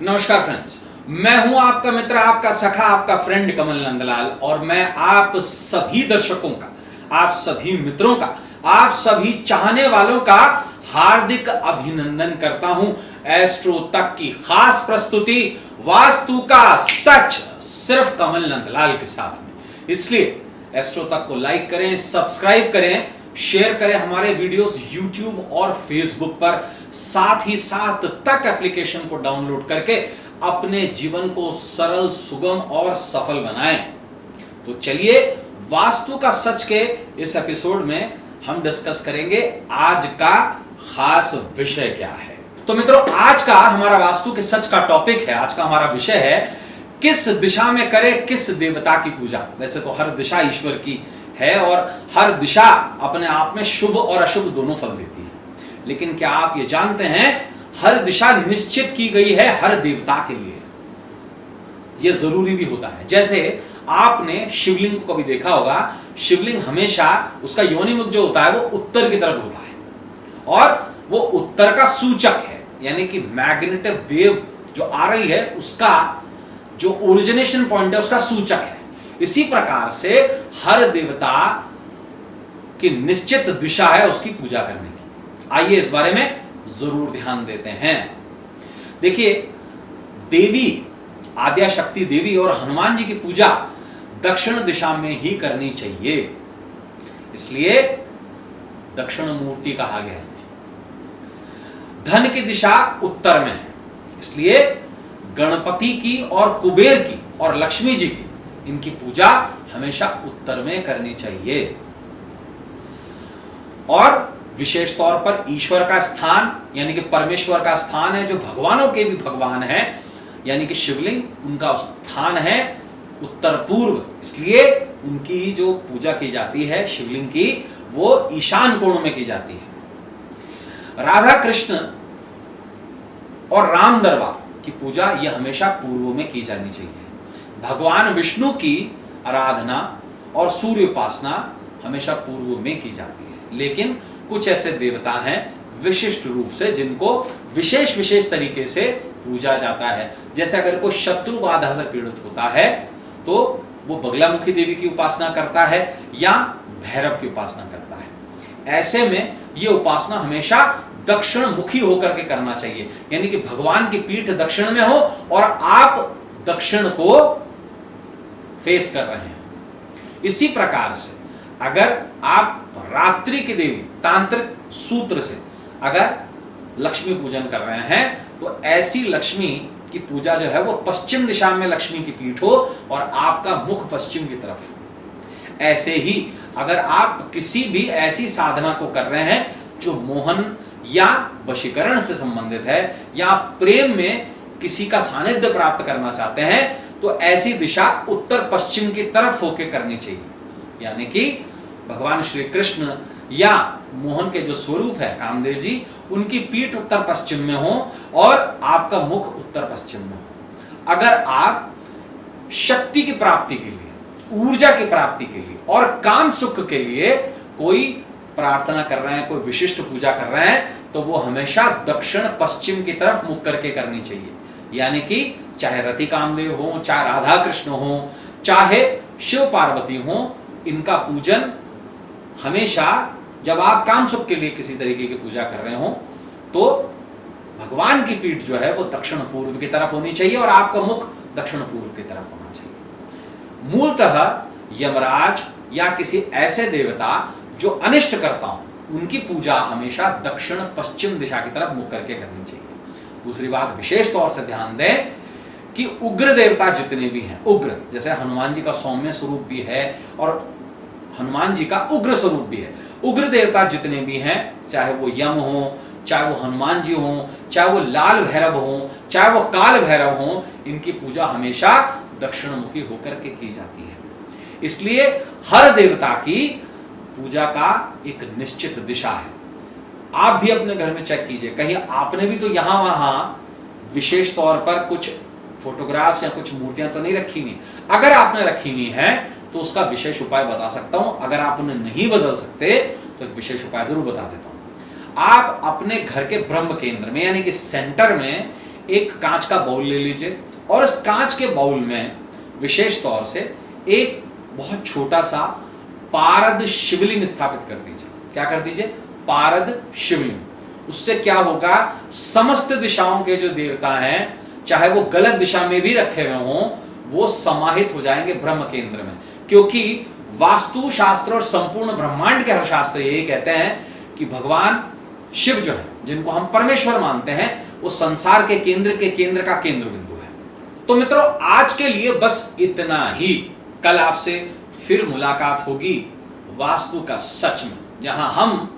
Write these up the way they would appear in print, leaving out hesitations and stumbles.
नमस्कार फ्रेंड्स, मैं हूं आपका मित्र, आपका सखा, आपका फ्रेंड कमल नंदलाल और मैं आप सभी दर्शकों का, आप सभी मित्रों का, आप सभी चाहने वालों का हार्दिक अभिनंदन करता हूं। एस्ट्रो तक की खास प्रस्तुति वास्तु का सच सिर्फ कमल नंदलाल के साथ में। इसलिए एस्ट्रो तक को लाइक करें, सब्सक्राइब करें, शेयर करें हमारे वीडियोस यूट्यूब और फेसबुक पर। साथ ही साथ तक एप्लीकेशन को डाउनलोड करके अपने जीवन को सरल, सुगम और सफल बनाएं। तो चलिए वास्तु का सच के इस एपिसोड में हम डिस्कस करेंगे आज का खास विषय क्या है। तो मित्रों, आज का हमारा वास्तु के सच का टॉपिक है, आज का हमारा विषय है किस दिशा में करें किस देवता की पूजा। वैसे तो हर दिशा ईश्वर की है और हर दिशा अपने आप में शुभ और अशुभ दोनों फल देती है, लेकिन क्या आप ये जानते हैं हर दिशा निश्चित की गई है हर देवता के लिए। यह जरूरी भी होता है। जैसे आपने शिवलिंग को कभी देखा होगा, शिवलिंग हमेशा उसका योनिमुख जो होता है वो उत्तर की तरफ होता है और वो उत्तर का सूचक है, यानी कि मैग्नेटिक वेव जो आ रही है उसका जो ओरिजिनेशन पॉइंट है उसका सूचक है। इसी प्रकार से हर देवता की निश्चित दिशा है उसकी पूजा करने की। आइए इस बारे में जरूर ध्यान देते हैं। देखिए, देवी आद्या शक्ति देवी और हनुमान जी की पूजा दक्षिण दिशा में ही करनी चाहिए, इसलिए दक्षिण मूर्ति कहा गया है। धन की दिशा उत्तर में है, इसलिए गणपति की और कुबेर की और लक्ष्मी जी की इनकी पूजा हमेशा उत्तर में करनी चाहिए। और विशेष तौर पर ईश्वर का स्थान यानी कि परमेश्वर का स्थान है, जो भगवानों के भी भगवान है यानी कि शिवलिंग, उनका स्थान है उत्तर पूर्व, इसलिए उनकी जो पूजा की जाती है शिवलिंग की वो ईशान कोण में की जाती है। राधा कृष्ण और राम दरबार की पूजा यह हमेशा पूर्व में की जानी चाहिए। भगवान विष्णु की आराधना और सूर्य उपासना हमेशा पूर्व में की जाती है, लेकिन कुछ ऐसे देवता हैं विशिष्ट रूप से जिनको विशेष विशेष तरीके से पूजा जाता है। जैसे अगर कोई शत्रु बाधा से पीड़ित होता है तो वो बगलामुखी देवी की उपासना करता है या भैरव की उपासना करता है। ऐसे में ये उपासना हमेशा दक्षिण मुखी होकर के करना चाहिए, यानी कि भगवान की पीठ दक्षिण में हो और आप दक्षिण को फेस कर रहे हैं। इसी प्रकार से अगर आप रात्रि की देवी तांत्रिक सूत्र से अगर लक्ष्मी पूजन कर रहे हैं तो ऐसी लक्ष्मी की पूजा जो है वो पश्चिम दिशा में लक्ष्मी की पीठ हो और आपका मुख पश्चिम की तरफ हो। ऐसे ही अगर आप किसी भी ऐसी साधना को कर रहे हैं जो मोहन या वशीकरण से संबंधित है या प्रेम में किसी का सानिध्य प्राप्त करना चाहते हैं तो ऐसी दिशा उत्तर पश्चिम की तरफ होकर करनी चाहिए, यानी कि भगवान श्री कृष्ण या मोहन के जो स्वरूप है कामदेव जी, उनकी पीठ उत्तर पश्चिम में हो और आपका मुख उत्तर पश्चिम में हो। अगर आप शक्ति की प्राप्ति के लिए, ऊर्जा की प्राप्ति के लिए और काम सुख के लिए कोई प्रार्थना कर रहे हैं, कोई विशिष्ट पूजा कर रहे हैं, तो वो हमेशा दक्षिण पश्चिम की तरफ मुख करके करनी चाहिए। यानी कि चाहे रति कामदेव हो, चाहे राधा कृष्ण हो, चाहे शिव पार्वती हो, इनका पूजन हमेशा जब आप काम सुख के लिए किसी तरीके की पूजा कर रहे हो तो भगवान की पीठ जो है वो दक्षिण पूर्व की तरफ होनी चाहिए और आपका मुख दक्षिण पूर्व की तरफ होना चाहिए। मूलतः यमराज या किसी ऐसे देवता जो अनिष्ट करता हो उनकी पूजा हमेशा दक्षिण पश्चिम दिशा की तरफ मुख करके करनी चाहिए। दूसरी बात विशेष तौर से ध्यान दें कि उग्र देवता जितने भी हैं, उग्र जैसे हनुमान जी का सौम्य स्वरूप भी है और हनुमान जी का उग्र स्वरूप भी है। उग्र देवता जितने भी हैं, चाहे वो यम हो, चाहे वो हनुमान जी हो, चाहे वो लाल भैरव हो, चाहे वो काल भैरव हो, इनकी पूजा हमेशा दक्षिण मुखी होकर के की जाती है। इसलिए हर देवता की पूजा का एक निश्चित दिशा है। आप भी अपने घर में चेक कीजिए, कहीं आपने भी तो यहां वहां विशेष तौर पर कुछ फोटोग्राफ्स या कुछ मूर्तियां तो नहीं रखी हुई। अगर आपने रखी हुई है तो उसका विशेष उपाय बता सकता हूं। अगर आप उन्हें नहीं बदल सकते तो एक विशेष उपाय जरूर बता देता हूं। आप अपने घर के ब्रह्म केंद्र में यानी कि सेंटर में एक कांच का बाउल ले लीजिए और इस कांच के बाउल में विशेष तौर से एक बहुत छोटा सा पारद शिवलिंग स्थापित कर दीजिए। क्या कर दीजिए? पारद शिवलिंग। उससे क्या होगा, समस्त दिशाओं के जो देवता हैं, चाहे वो गलत दिशा में भी रखे हुए हों, वो समाहित हो जाएंगे ब्रह्म केंद्र में। क्योंकि वास्तु शास्त्र और संपूर्ण ब्रह्मांड के हर शास्त्र यही कहते हैं कि भगवान शिव जो है, जिनको हम परमेश्वर मानते हैं, वो संसार के केंद्र का केंद्र बिंदु है। तो मित्रों, आज के लिए बस इतना ही। कल आपसे फिर मुलाकात होगी वास्तु का सच में, जहां हम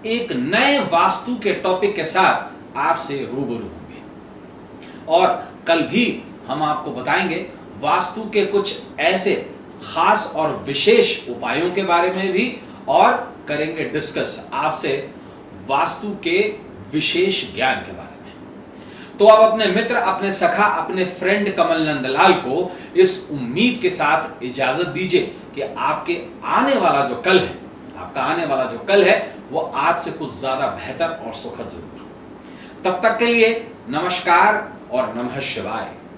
एक नए वास्तु के टॉपिक के साथ आपसे रूबरू होंगे। और कल भी हम आपको बताएंगे वास्तु के कुछ ऐसे खास और विशेष उपायों के बारे में भी, और करेंगे डिस्कस आपसे वास्तु के विशेष ज्ञान के बारे में। तो अब अपने मित्र, अपने सखा, अपने फ्रेंड कमल नंदलाल को इस उम्मीद के साथ इजाजत दीजिए कि आपके आने वाला जो कल है, आपका आने वाला जो कल है, वो आज से कुछ ज्यादा बेहतर और सुखद जरूर हो। तब तक के लिए नमस्कार और नमः शिवाय।